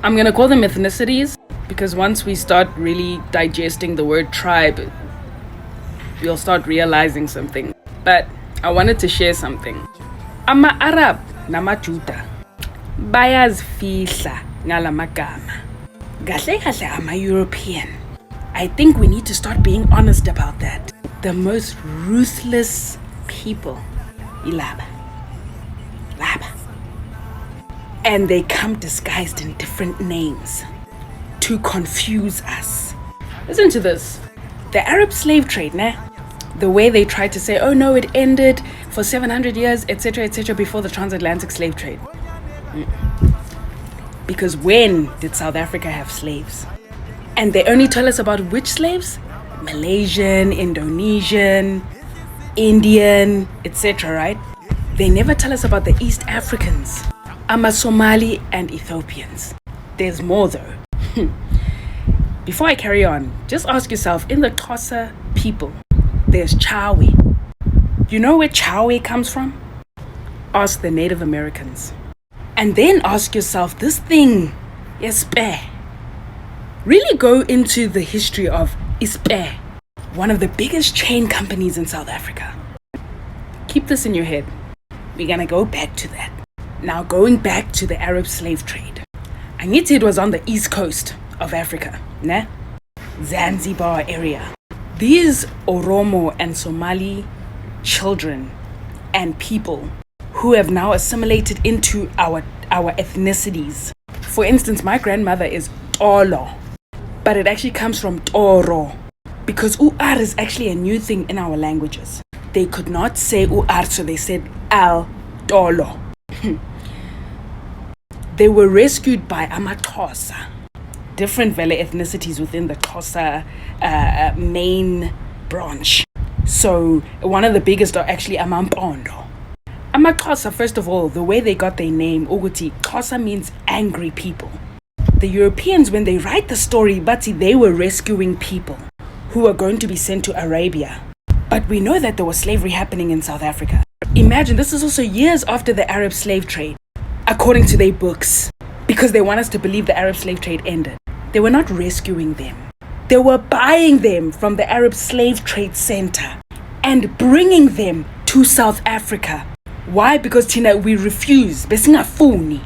I'm gonna call them ethnicities because once we start really digesting the word tribe, we'll start realizing something. But I wanted to share something. Ama Arab namaJuda bayazifihla ngalamagama. Kahle kahle ama European. I think we need to start being honest about that. The most ruthless people, ilaba. Laba. And they come disguised in different names to confuse us. Listen to this. The Arab slave trade, the way they tried to say, oh no, it ended for 700 years, etc., before the transatlantic slave trade. Because when did South Africa have slaves? And they only tell us about which slaves? Malaysian, Indonesian, Indian, etc., right? They never tell us about the East Africans, Ama Somali and Ethiopians. There's more though. Before I carry on, just ask yourself, in the Xhosa people, there's Chawe. You know where Chawe comes from? Ask the Native Americans. And then ask yourself this thing, Ispe. Really go into the history of Ispe, one of the biggest chain companies in South Africa. Keep this in your head. We're gonna go back to that. Now going back to the Arab slave trade. Angithi it was on the east coast of Africa, Zanzibar area. These Oromo and Somali children and people who have now assimilated into our ethnicities. For instance, my grandmother is Tolo, but it actually comes from Toro, because Uar is actually a new thing in our languages. They could not say Uar, so they said Al Tolo. They were rescued by amaXhosa, different Vele ethnicities within the Xhosa main branch. So one of the biggest are actually amaMpondo. amaXhosa, first of all, the way they got their name, Uguti, Xhosa means angry people. The Europeans, when they write the story, Bati, they were rescuing people who were going to be sent to Arabia. But we know that there was slavery happening in South Africa. Imagine, this is also years after the Arab slave trade, according to their books, because they want us to believe the Arab slave trade ended. They were not rescuing them. They were buying them from the Arab slave trade center and bringing them to South Africa. Why? Because Tina, we refuse. Besingafuni.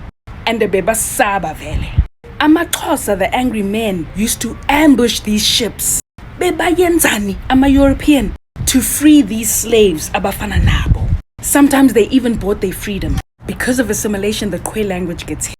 And the bebasaba vele. amaXhosa, the angry men, used to ambush these ships. Bebayenzani, ama-European, to free these slaves, abafana nabo. Sometimes they even bought their freedom. Because of assimilation, the Khwe language gets hit.